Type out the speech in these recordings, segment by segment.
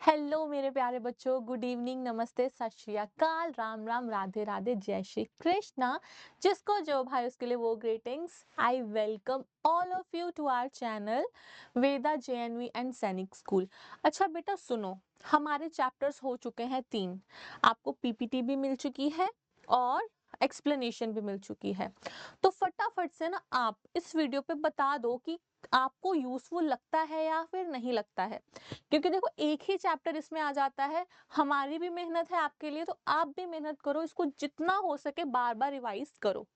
Hello मेरे प्यारे बच्चों, गुड इवनिंग, नमस्ते, सत श्री अकाल, राम राम, राधे राधे, जय श्री कृष्णा। जिसको जो भाई उसके लिए वो greetings. I welcome all of you to our channel Veda JNV and Sainik school. अच्छा बेटा सुनो, हमारे चैप्टर्स हो चुके हैं 3। आपको पीपीटी भी मिल चुकी है और एक्सप्लेनेशन भी मिल चुकी है। तो फटाफट से ना आप इस वीडियो पे बता दो कि आपको यूजफुल लगता है या फिर नहीं लगता है। क्योंकि देखो एक ही चैप्टर इसमें आ जाता है, हमारी भी मेहनत है आपके लिए, तो आप भी मेहनत करो, इसको जितना हो सके बार बार रिवाइज करो।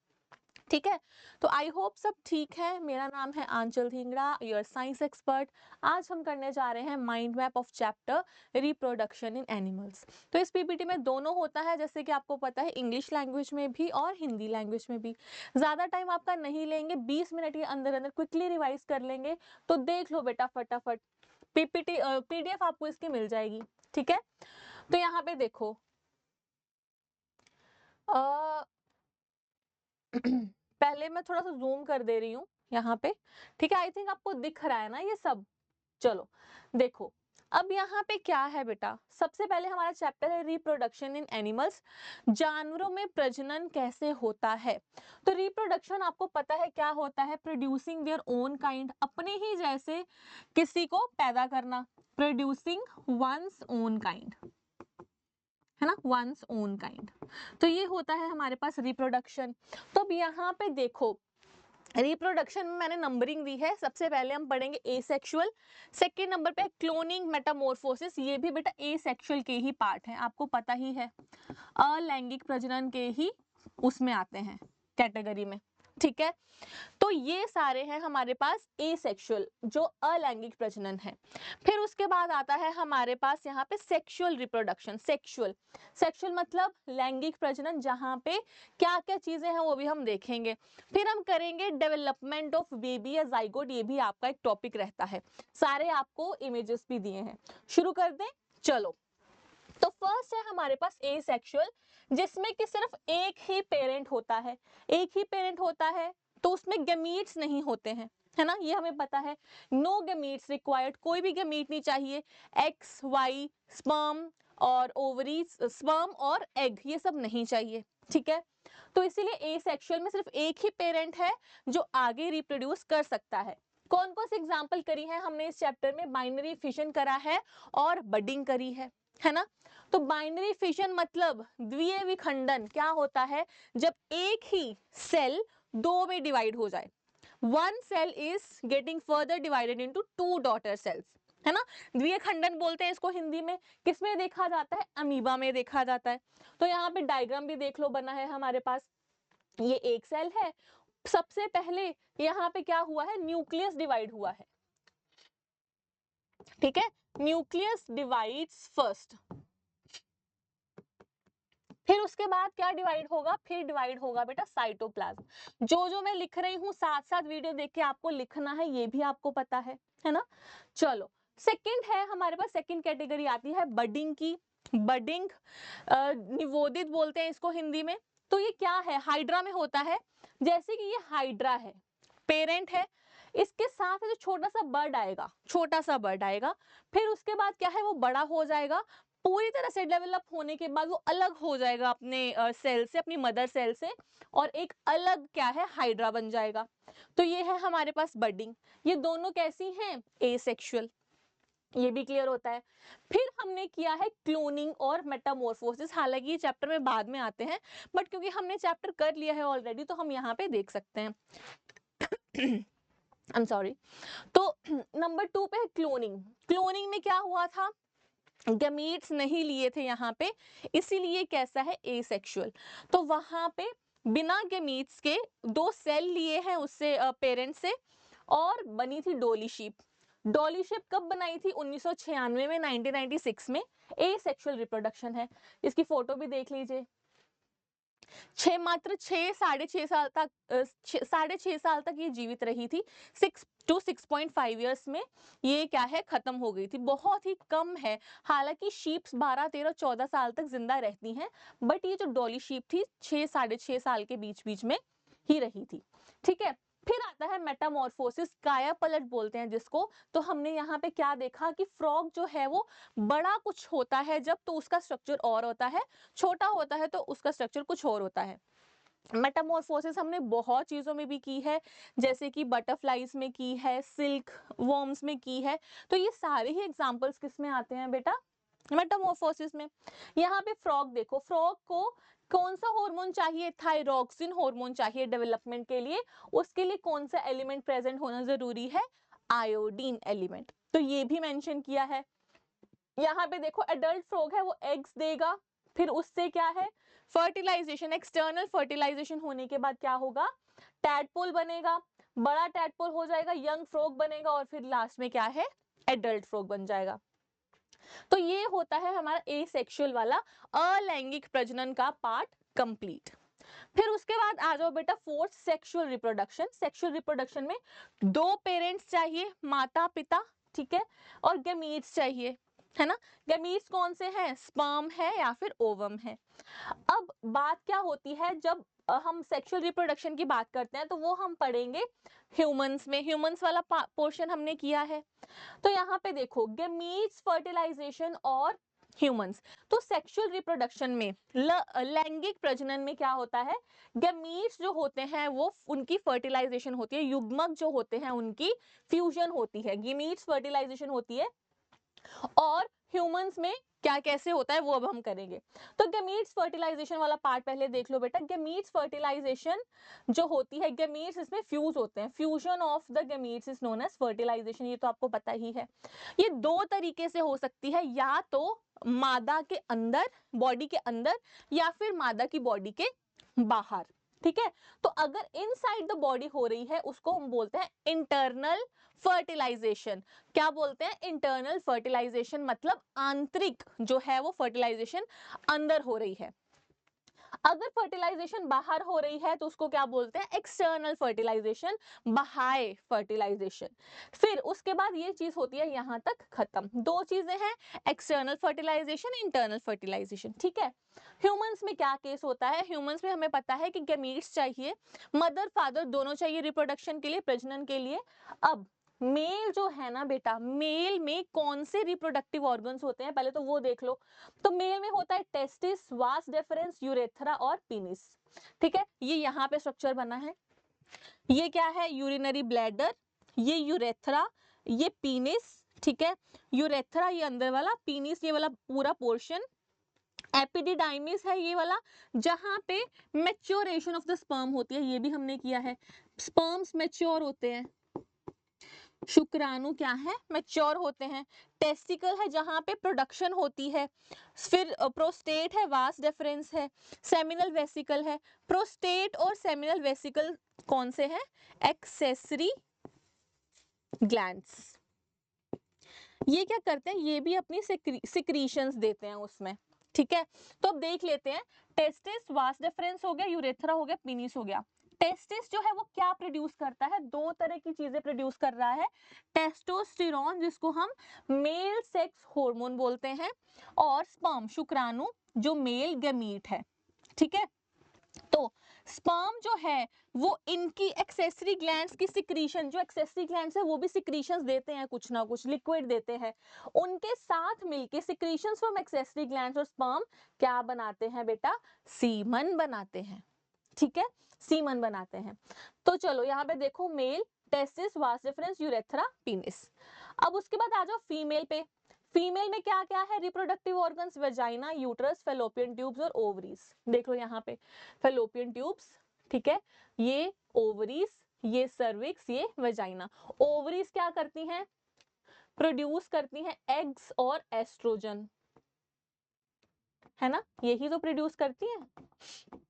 ठीक है, तो आई होप सब ठीक है। मेरा नाम है आंचल धिंगड़ा, योर साइंस एक्सपर्ट। आज हम करने जा रहे हैं mind map of chapter reproduction in animals. तो इस पीपीटी में दोनों होता है, जैसे कि आपको पता है, इंग्लिश लैंग्वेज में भी और हिंदी लैंग्वेज में भी। ज्यादा टाइम आपका नहीं लेंगे, 20 मिनट के अंदर अंदर क्विकली रिवाइज कर लेंगे। तो देख लो बेटा फटाफट, पीपीटी पीडीएफ आपको इसकी मिल जाएगी। ठीक है, तो यहाँ पे देखो अ, पहले मैं थोड़ा सा जूम कर दे रही हूँ यहाँ पे। ठीक है, आई थिंक आपको दिख रहा है ना ये सब। चलो देखो, अब यहाँ पे क्या है बेटा, सबसे पहले हमारा चैप्टर है रिप्रोडक्शन इन एनिमल्स, जानवरों में प्रजनन कैसे होता है। तो रिप्रोडक्शन आपको पता है क्या होता है, प्रोड्यूसिंग देयर ओन काइंड, अपने ही जैसे किसी को पैदा करना, प्रोड्यूसिंग वंस ओन काइंड, है ना, वंस ओन काइंड। तो ये होता है हमारे पास रिप्रोडक्शन। तो अब यहाँ पे देखो, रिप्रोडक्शन में मैंने नंबरिंग दी है। सबसे पहले हम पढ़ेंगे एसेक्सुअल, सेकंड नंबर पे क्लोनिंग, मेटामॉर्फोसिस, ये भी बेटा एसेक्सुअल के ही पार्ट है, आपको पता ही है, अलैंगिक प्रजनन के ही उसमें आते हैं कैटेगरी में। ठीक है, तो ये सारे हैं हमारे पास एसेक्सुअल, जो अलैंगिक प्रजनन है। फिर उसके बाद आता है हमारे पास यहाँ पे सेक्सुअल रिप्रोडक्शन। सेक्सुअल, सेक्सुअल मतलब लैंगिक प्रजनन, जहाँ पे क्या क्या चीजें हैं वो भी हम देखेंगे। फिर हम करेंगे डेवलपमेंट ऑफ बेबी या जाइगोट, ये भी आपका एक टॉपिक रहता है। सारे आपको इमेजेस भी दिए हैं। शुरू कर दें, चलो। तो फर्स्ट है हमारे पास एसेक्सुअल, जिसमें कि सिर्फ एक ही पेरेंट होता है। एक ही पेरेंट होता है तो उसमें गैमीट्स नहीं होते हैं, है ना, ये हमें पता है। नो गैमीट्स रिक्वायर्ड, कोई भी गैमीट नहीं चाहिए। एक्स वाई, स्पर्म और ओवरी, स्पर्म और एग, ये सब नहीं चाहिए। ठीक है, तो इसीलिए एसेक्सुअल में सिर्फ एक ही पेरेंट है जो आगे रिप्रोड्यूस कर सकता है। कौन कौन सी एग्जांपल करी है हमने इस चैप्टर में, बाइनरी फिशन करा है और बडिंग करी है ना। तो बाइनरी फिशन मतलब द्वितीय विखंडन, क्या होता है, जब एक ही सेल दो में डिवाइड हो जाए। One cell is getting further divided into two daughter cells, है ना। द्वितीय खंडन बोलते हैं इसको हिंदी में। किसमें देखा जाता है, अमीबा में देखा जाता है। तो यहाँ पे डायग्राम भी देख लो बना है हमारे पास। ये एक सेल है, सबसे पहले यहाँ पे क्या हुआ है, न्यूक्लियस डिवाइड हुआ है। ठीक है, न्यूक्लियस डिवाइड्स फर्स्ट, फिर उसके बाद क्या डिवाइड होगा, फिर डिवाइड होगा बेटा साइटोप्लाज्म। जो जो मैं लिख रही हूँ साथ साथ वीडियो देख के आपको लिखना है, ये भी आपको पता है ना। चलो, सेकंड है हमारे पास, सेकंड कैटेगरी आती है बडिंग की। बडिंग निवोदित बोलते हैं इसको हिंदी में। तो ये क्या है, हाइड्रा में होता है। जैसे कि ये हाइड्रा है, पेरेंट है, इसके साथ जो छोटा सा बर्ड आएगा, छोटा सा बर्ड आएगा, फिर उसके बाद क्या है, वो बड़ा हो जाएगा। पूरी तरह से डेवलप होने के बाद वो अलग हो जाएगा अपने सेल से, अपनी मदर सेल से, और एक अलग क्या है, हाइड्रा बन जाएगा। तो ये है हमारे पास बडिंग। ये दोनों कैसी हैं, एसेक्सुअल, ये भी क्लियर होता है। फिर हमने किया है क्लोनिंग और मेटामॉर्फोसिस, हालांकि ये चैप्टर में बाद में आते हैं, बट क्योंकि हमने चैप्टर कर लिया है ऑलरेडी तो हम यहाँ पे देख सकते हैं। I am sorry. तो नंबर 2 पे क्लोनिंग। क्लोनिंग में क्या हुआ था, गमीट्स नहीं लिए थे यहाँ पे, इसीलिए कैसा है, एसेक्सुअल। तो वहां पे बिना गमीट्स के दो सेल लिए हैं उससे, पेरेंट से, और बनी थी डोली शीप। डॉली शिप कब बनाई थी, 1996 में, 1996 में। एसेक्सुअल रिप्रोडक्शन है, इसकी फोटो भी देख लीजिए। मात्र 6 साढ़े 6 साल तक, 6.5 साल तक ये जीवित रही थी। 6 to 6.5 ईयर्स में ये क्या है, खत्म हो गई थी, बहुत ही कम है। हालांकि शीप्स 12 13 14 साल तक जिंदा रहती हैं, बट ये जो डॉली शीप थी 6 साढ़े 6 साल के बीच बीच में ही रही थी। ठीक है, फिर आता है मेटामॉर्फोसिस, काया पलट बोलते हैं जिसको। तो हमने यहाँ पे क्या देखा कि फ्रॉग जो है वो बड़ा कुछ होता है जब, तो उसका स्ट्रक्चर और होता है, छोटा होता है तो उसका स्ट्रक्चर कुछ और होता है। मेटामॉर्फोसिस हमने बहुत चीजों में भी की है, जैसे कि बटरफ्लाइज में की है, सिल्क वर्म्स में की है। तो ये सारे ही एग्जांपल्स किस में आते हैं बेटा, मेटामॉर्फोसिस में। यहाँ पे फ्रॉग देखो, फ्रॉग को कौन सा हार्मोन चाहिए, थायरॉक्सिन हार्मोन चाहिए डेवलपमेंट के लिए। उसके लिए कौन सा एलिमेंट प्रेजेंट होना जरूरी है, आयोडीन एलिमेंट। तो ये भी मेंशन किया है। यहाँ पे देखो एडल्ट फ्रॉग है वो एग्स देगा, फिर उससे क्या है फर्टिलाइजेशन, एक्सटर्नल फर्टिलाइजेशन होने के बाद क्या होगा, टैडपोल बनेगा, बड़ा टैडपोल हो जाएगा, यंग फ्रॉग बनेगा, और फिर लास्ट में क्या है, एडल्ट फ्रॉग बन जाएगा। तो ये होता है हमारा एसेक्सुअल वाला अलैंगिक प्रजनन का पार्ट कंप्लीट। फिर उसके बाद आ जाओ बेटा fourth, sexual reproduction. Sexual reproduction में दो पेरेंट्स चाहिए, माता पिता, ठीक है, और गैमीट्स चाहिए, है ना। गैमीट्स कौन से हैं, स्पर्म है या फिर ओवम है। अब बात क्या होती है, जब हम सेक्सुअल रिप्रोडक्शन की बात करते हैं तो वो हम पढ़ेंगे ह्यूमंस में, ह्यूमंस वाला पोर्शन हमने किया है। तो यहाँ पे देखो गैमीट्स, फर्टिलाइजेशन और ह्यूमंस। तो सेक्सुअल रिप्रोडक्शन में लैंगिक प्रजनन में क्या होता है, गैमीट्स जो होते हैं वो उनकी फर्टिलाइजेशन होती है, युग्मक जो होते हैं उनकी फ्यूजन होती है, गैमीट्स फर्टिलाइजेशन होती है। और ह्यूमंस में क्या कैसे होता है वो अब हम करेंगे। तो गैमीट्स फर्टिलाइजेशन वाला पार्ट पहले देख लो बेटा। गैमीट्स फर्टिलाइजेशन जो होती है, गैमीट्स इसमें फ्यूज होते हैं, fusion of the gametes is known as fertilisation, ये तो आपको पता ही है। ये दो तरीके से हो सकती है, या तो मादा के अंदर, बॉडी के अंदर, या फिर मादा की बॉडी के बाहर, ठीक है। तो अगर इनसाइड द बॉडी हो रही है उसको हम बोलते हैं इंटरनल फर्टिलाइजेशन। क्या बोलते हैं, इंटरनल फर्टिलाइजेशन, मतलब आंतरिक जो है वो फर्टिलाइजेशन अंदर हो रही है। अगर फर्टिलाइजेशन बाहर हो रही है तो उसको क्या बोलते हैं, एक्सटर्नल फर्टिलाइजेशन, बाह्य फर्टिलाइजेशन। फिर उसके बाद ये चीज होती है यहां तक खत्म। दो चीजें हैं, एक्सटर्नल फर्टिलाइजेशन, इंटरनल फर्टिलाइजेशन, ठीक है। ह्यूमंस में क्या केस होता है, ह्यूमंस में हमें पता है कि गैमीट्स चाहिए, मदर फादर दोनों चाहिए रिप्रोडक्शन के लिए, प्रजनन के लिए। अब मेल जो है ना बेटा, मेल में कौन से रिप्रोडक्टिव ऑर्गन्स होते हैं पहले तो वो देख लो। तो मेल में होता है टेस्टिस, वास डेफरेंस, यूरेथ्रा और पीनिस, ठीक है। ये यहाँ पे स्ट्रक्चर बना है, ये क्या है, यूरिनरी ब्लैडर, ये यूरेथ्रा, ये पीनिस, ठीक है। यूरेथ्रा ये अंदर वाला, पीनिस ये वाला पूरा पोर्शन, एपिडिडाइमिस है ये वाला, जहां पे मैच्योरेशन ऑफ द स्पर्म होती है, ये भी हमने किया है, स्पर्म्स मैच्योर होते हैं, शुक्राणु क्या है, मैच्योर होते हैं। टेस्टिकल है जहां पे प्रोडक्शन होती है। फिर प्रोस्टेट है, वास डेफरेंस है, सेमिनल वेसिकल है। प्रोस्टेट और सेमिनल वेसिकल कौन से हैं, एक्सेसरी ग्लैंड्स। ये क्या करते हैं, ये भी अपनी सिक्रीशंस देते हैं उसमें, ठीक है। तो अब देख लेते हैं, टेस्टिस, वास डेफरेंस हो गया, यूरेथ्रा हो गया, पीनिस हो गया। टेस्टिस जो है वो क्या प्रोड्यूस करता है, दो तरह की चीजें प्रोड्यूस कर रहा है, टेस्टोस्टेरोन जिसको हम मेल सेक्स हार्मोन बोलते हैं, और स्पर्म शुक्राणु जो मेल गैमीट है, ठीक है। तो स्पर्म जो है वो इनकी एक्सेसरी ग्लैंड्स की सिक्रीशन, जो एक्सेसरी ग्लैंड्स है वो भी सिक्रीशंस देते हैं, कुछ ना कुछ लिक्विड देते हैं, उनके साथ मिलके सिक्रीशंस फ्रॉम एक्सेसरी ग्लैंड्स और स्पर्म क्या बनाते हैं बेटा, सीमन बनाते हैं, ठीक है, सीमन बनाते हैं। तो चलो यहाँ पे देखो, mail testis, vas deferens, urethra, penis. अब उसके बाद आ जाओ फीमेल पे। फीमेल में क्या क्या है, reproductive organs, vagina, uterus, fallopian tubes और ओवरीज। देख लो यहाँ पे फेलोपियन ट्यूब्स, ठीक है, ये ओवरीज, ये सर्विक्स, ये वेजाइना। ओवरीज क्या करती हैं, प्रोड्यूस करती हैं एग्स और एस्ट्रोजन, है ना, यही तो प्रोड्यूस करती हैं।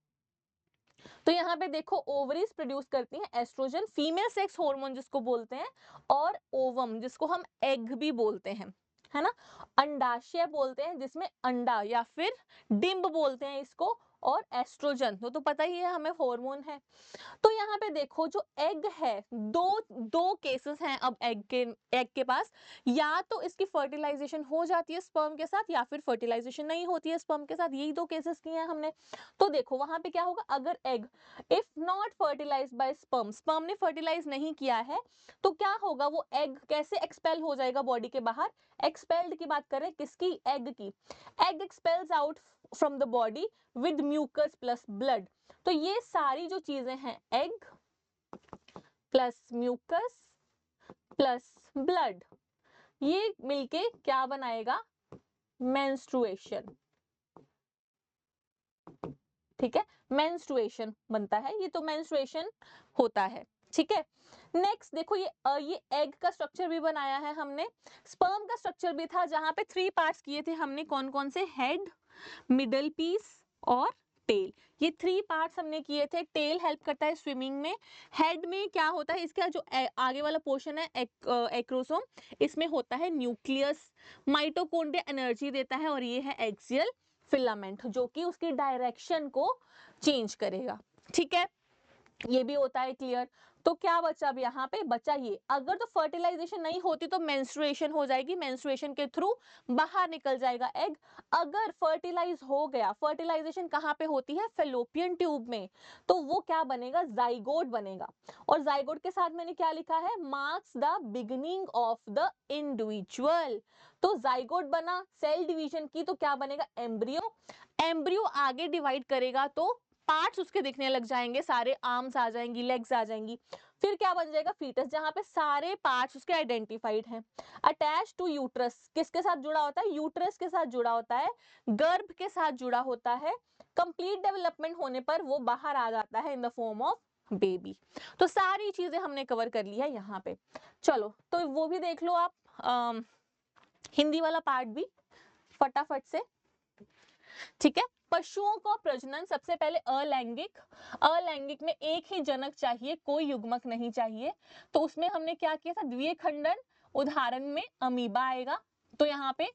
तो यहाँ पे देखो ओवरीज प्रोड्यूस करती हैं एस्ट्रोजन, फीमेल सेक्स हार्मोन जिसको बोलते हैं, और ओवम जिसको हम एग भी बोलते हैं, है ना। अंडाशय बोलते हैं जिसमें अंडा, या फिर डिंब बोलते हैं इसको, और एस्ट्रोजन, तो पता ही है हमें हार्मोन है। तो यहाँ पे देखो जो एग है, दो केसेस हैं अब एग के पास, या तो इसकी फर्टिलाइजेशन हो जाती है स्पर्म के साथ या फिर फर्टिलाइजेशन नहीं होती है स्पर्म के साथ, यही दो केसेस किए हैं हमने। तो देखो वहां पे क्या होगा, अगर egg if not fertilised by sperm, sperm ने फर्टिलाइज नहीं किया है, तो क्या होगा, वो एग कैसे एक्सपेल हो जाएगा बॉडी के बाहर। एक्सपेल्ड की बात कर रहे हैं, किसकी, एग की। Egg expels out from the body with mucus plus blood. तो ये सारी जो चीजें हैं, egg plus mucus plus blood, ये मिलके क्या बनाएगा, मेंस्ट्रुएशन। ठीक है, मेंस्ट्रुएशन बनता है, ये तो मेंस्ट्रुएशन होता है। ठीक है, नेक्स्ट देखो ये एग का स्ट्रक्चर भी बनाया है हमने, स्पर्म का स्ट्रक्चर भी था, जहां पे 3 पार्ट्स किए थे हमने, कौन कौन से, हेड, मिडल पीस और टेल। ये 3 पार्ट्स हमने किए थे। टेल हेल्प करता है स्विमिंग में, हेड में क्या होता है, इसका जो आगे वाला पोर्शन है एक्रोसोम, इसमें होता है न्यूक्लियस, माइटोकॉन्ड्रिया एनर्जी देता है, और ये है एक्सियल फिलामेंट जो कि उसकी डायरेक्शन को चेंज करेगा। ठीक है, ये भी होता है क्लियर। तो क्या बचा अब यहाँ पे, बचा ये, अगर तो फर्टिलाइजेशन नहीं होती तो मेंस्ट्रुएशन हो जाएगी, मेंस्ट्रुएशन के थ्रू बाहर निकल जाएगा एग। अगर फर्टिलाइज हो गया, फर्टिलाइजेशन कहाँ पे होती है, फेलोपियन ट्यूब में, तो वो क्या बनेगा, जाइगोट बनेगा। और जाइगोट के साथ मैंने क्या लिखा है, marks the beginning of the individual. तो जाइगोट बना, सेल डिवीजन की, तो क्या बनेगा, एम्ब्रियो। एम्ब्रियो आगे डिवाइड करेगा तो पार्ट्स उसके दिखने लग जाएंगे, सारे आर्म्स आ जाएंगी, लेग्स आ जाएंगी, फिर क्या बन जाएगा, फीटस, जहां पे सारे पार्ट्स उसके आइडेंटिफाइड हैं। अटैच टू यूट्रस, किसके साथ जुड़ा होता है, यूट्रस के साथ जुड़ा होता है, गर्भ के साथ जुड़ा होता है। कंप्लीट डेवलपमेंट होने पर वो बाहर आ जाता है in the form of baby. तो सारी चीजें हमने कवर कर ली है यहाँ पे। चलो तो वो भी देख लो आप, हिंदी वाला पार्ट भी फटाफट से। ठीक है, पशुओं का प्रजनन सबसे पहले अलैंगिक, अलैंगिक में एक ही जनक चाहिए, कोई युग्मक नहीं चाहिए। तो उसमें हमने क्या किया था, द्विखंडन, उदाहरण में अमीबा आएगा। तो यहाँ पे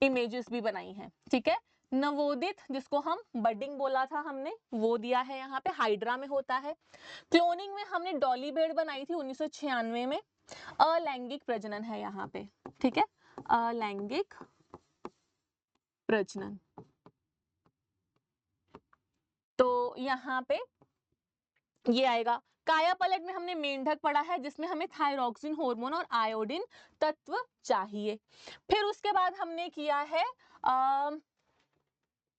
इमेजेस भी बनाई हैं। ठीक है, नवोदित, जिसको हम बडिंग बोला था हमने, वो दिया है यहाँ पे, हाइड्रा में होता है। क्लोनिंग में हमने डॉली भेड़ बनाई थी 1996 में। अलैंगिक प्रजनन है यहाँ पे। ठीक है, अलैंगिक प्रजनन, तो यहाँ पे ये आएगा। काया पलट में हमने मेंढक पढ़ा है, जिसमें हमें थायरॉक्सिन हार्मोन और आयोडीन तत्व चाहिए। फिर उसके बाद हमने किया है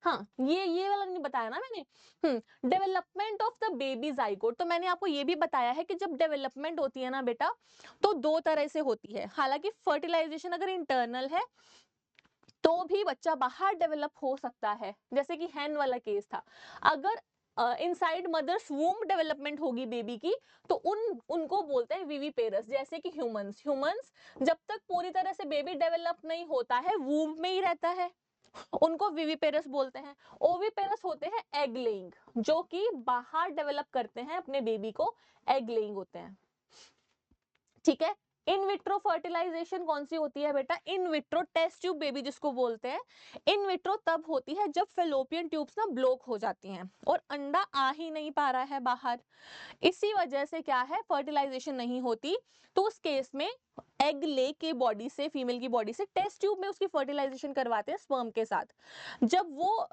हाँ, ये वाला नहीं बताया ना मैंने, development of the baby zygote. तो मैंने आपको ये भी बताया है कि जब डेवलपमेंट होती है ना बेटा, तो 2 तरह से होती है। हालांकि फर्टिलाइजेशन अगर इंटरनल है तो भी बच्चा बाहर डेवलप हो सकता है, जैसे कि हैन वाला केस था। अगर इनसाइड मदर्स वूम डेवलपमेंट होगी बेबी की, तो उनको बोलते हैं विविपेरस। जैसे कि ह्यूमंस जब तक पूरी तरह से बेबी डेवलप नहीं होता है, वूम में ही रहता है, उनको विविपेरस बोलते हैं। ओविपेरस होते हैं एग लेइंग, जो कि बाहर डेवलप करते हैं अपने बेबी को, एग लेइंग होते हैं। ठीक है, इन विट्रो फर्टिलाइजेशन कौन सी होती है बेटा, in vitro test tube baby जिसको बोलते हैं। इन विट्रो तब होती है जब फेलोपियन ट्यूब्स ना ब्लॉक हो जाती हैं और अंडा आ ही नहीं पा रहा है बाहर, इसी वजह से क्या है, फर्टिलाइजेशन नहीं होती। तो उस केस में एग ले के बॉडी से, फीमेल की बॉडी से टेस्ट ट्यूब में उसकी फर्टिलाइजेशन करवाते हैं स्पर्म के साथ। जब वो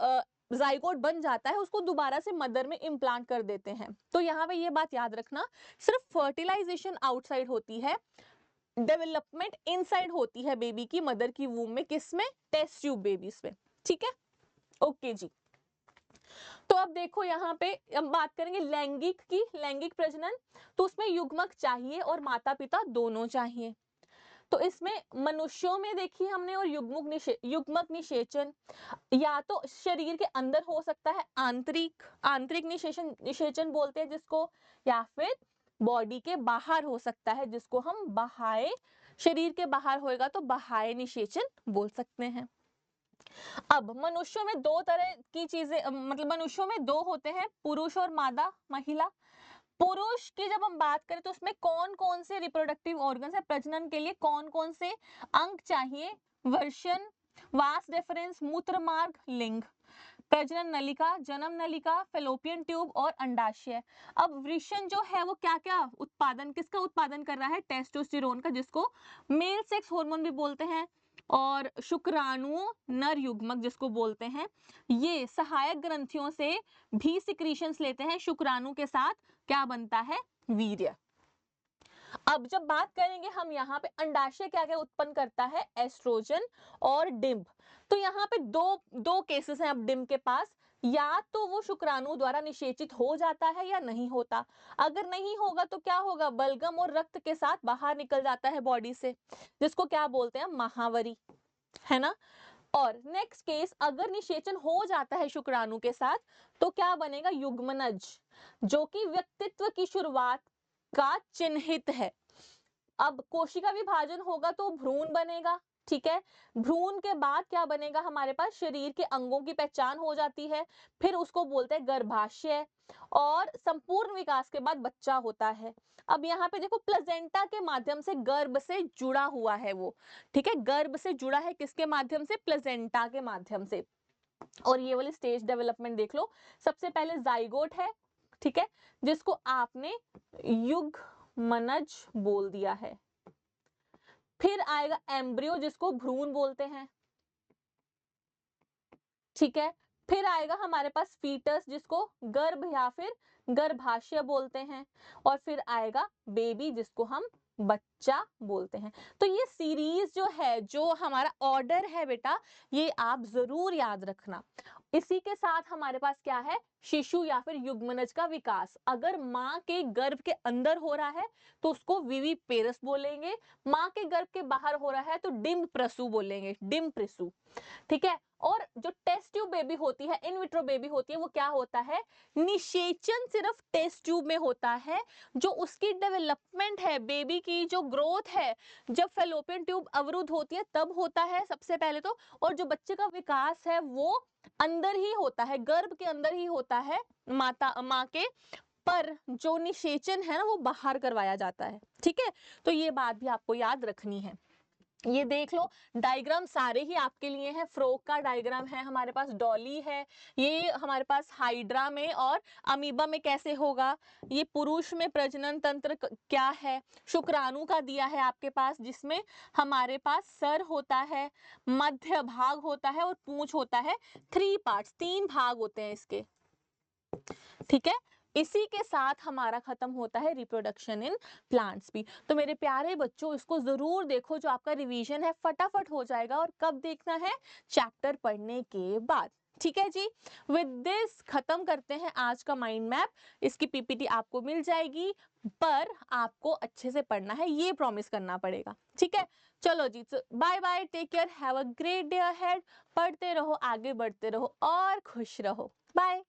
जाइगोट बन जाता है, उसको दोबारा से मदर में इम्प्लांट कर देते हैं। तो यहाँ पे ये बात याद रखना, सिर्फ फर्टिलाइजेशन आउटसाइड होती है, डेवलपमेंट इनसाइड होती है बेबी की मदर की वूम में, किसमें, टेस्ट ट्यूब बेबीज में। ठीक है, ओके जी। तो अब देखो यहाँ पे हम बात करेंगे लैंगिक की, लैंगिक प्रजनन। तो उसमें युग्मक चाहिए और माता पिता दोनों चाहिए। तो इसमें मनुष्यों में देखी हमने, और युग्मक निषेचन या तो शरीर के अंदर हो सकता है, आंतरिक आंतरिक निषेचन बोलते हैं जिसको, या फिर बॉडी के बाहर हो सकता है, जिसको हम बाह्य, शरीर के बाहर होएगा तो बाह्य निषेचन बोल सकते हैं। अब मनुष्यों में 2 तरह की चीजें, मतलब मनुष्यों में 2 होते हैं, पुरुष और मादा, महिला। पुरुष की जब हम बात करें तो उसमें कौन कौन से रिप्रोडक्टिव ऑर्गन्स है, प्रजनन के लिए कौन कौन से अंग चाहिए, वर्षण, वास डेफरेंस, मूत्र मार्ग, लिंग। प्रजनन नलिका, जन्म नलिका, फेलोपियन ट्यूब और अंडाशय। अब वृषण जो है वो क्या क्या उत्पादन, किसका उत्पादन कर रहा है? टेस्टोस्टेरोन का, जिसको मेल सेक्स हार्मोन भी बोलते हैं। और शुक्राणु नर युग्मक जिसको बोलते हैं, ये सहायक ग्रंथियों से भी सिक्रीशंस लेते हैं। शुक्राणु के साथ क्या बनता है? वीर्य। अब जब बात करेंगे हम यहाँ पे अंडाशय क्या क्या उत्पन्न करता है? एस्ट्रोजन और डिंब। तो यहाँ पे दो दो केसेस हैं अब डिंब के पास, या तो वो शुक्राणु द्वारा निषेचित हो जाता है या नहीं होता। अगर नहीं होगा तो क्या होगा? बलगम और रक्त के साथ बाहर निकल जाता है बॉडी से, जिसको क्या बोलते हैं? महावरी, है ना। और नेक्स्ट केस, अगर निषेचन हो जाता है शुक्राणु के साथ तो क्या बनेगा? युग्मनज, जो कि व्यक्तित्व की शुरुआत का चिन्हित है। अब कोशिका विभाजन होगा तो भ्रूण बनेगा, ठीक है। भ्रूण के बाद क्या बनेगा? हमारे पास शरीर के अंगों की पहचान हो जाती है, फिर उसको बोलते हैं गर्भाशय, और संपूर्ण विकास के बाद बच्चा होता है। अब यहाँ पे देखो, प्लेजेंटा के माध्यम से गर्भ से जुड़ा हुआ है वो, ठीक है। गर्भ से जुड़ा है किसके माध्यम से? प्लेजेंटा के माध्यम से। और ये वाली स्टेज डेवलपमेंट देख लो, सबसे पहले जाइगोट है, ठीक है, जिसको आपने युग्मनज बोल दिया है। फिर आएगा एम्ब्रियो, जिसको भ्रूण बोलते हैं, ठीक है। फिर आएगा हमारे पास फीटस, जिसको गर्भ या फिर गर्भाशय बोलते हैं। और फिर आएगा बेबी, जिसको हम बच्चा बोलते हैं। तो ये सीरीज जो है, जो हमारा ऑर्डर है बेटा, ये आप जरूर याद रखना। इसी के साथ हमारे पास क्या है? शिशु या फिर युग्मनज का विकास। अगर माँ के गर्भ के अंदर हो रहा है तो उसको विविपेरस बोलेंगे, माँ के गर्भ के बाहर हो रहा है तो डिम्ब प्रसू बोलेंगे, डिम्ब प्रसू, ठीक है। और जो टेस्ट ट्यूब बेबी होती है, इन विट्रो बेबी होती है, वो क्या होता है? निषेचन सिर्फ टेस्ट ट्यूब में होता है। जो उसकी डेवलपमेंट है, बेबी की जो ग्रोथ है, जब फेलोपियन ट्यूब अवरुद्ध होती है तब होता है सबसे पहले तो। और जो बच्चे का विकास है वो अंदर ही होता है, गर्भ के अंदर ही होता है, माँ के। पर जो निषेचन है ना, वो बाहर करवाया जाता है, ठीक है। तो ये बात भी आपको याद रखनी है। ये देख लो, डायग्राम सारे ही आपके लिए हैं। फ्रॉग का डायग्राम है हमारे पास, डॉली है, ये हमारे पास हाइड्रा में और अमीबा में कैसे होगा, ये पुरुष में प्रजनन तंत्र क्या है, शुक्राणु का दिया है आपके पास, जिसमें हमारे पास सर होता है, मध्य भाग होता है और पूंछ होता है। 3 पार्ट्स, 3 भाग होते हैं इसके, ठीक है। इसी के साथ हमारा खत्म होता है रिप्रोडक्शन इन प्लांट्स भी। तो मेरे प्यारे बच्चों, इसको जरूर देखो, जो आपका रिवीजन है फटाफट हो जाएगा। और कब देखना है? चैप्टर पढ़ने के बाद, ठीक है जी। विद दिस खत्म करते हैं आज का माइंड मैप। इसकी पीपीटी आपको मिल जाएगी, पर आपको अच्छे से पढ़ना है, ये प्रॉमिस करना पड़ेगा, ठीक है। चलो जी, bye bye, take care, have a great day ahead. पढ़ते रहो, आगे बढ़ते रहो और खुश रहो। बाय।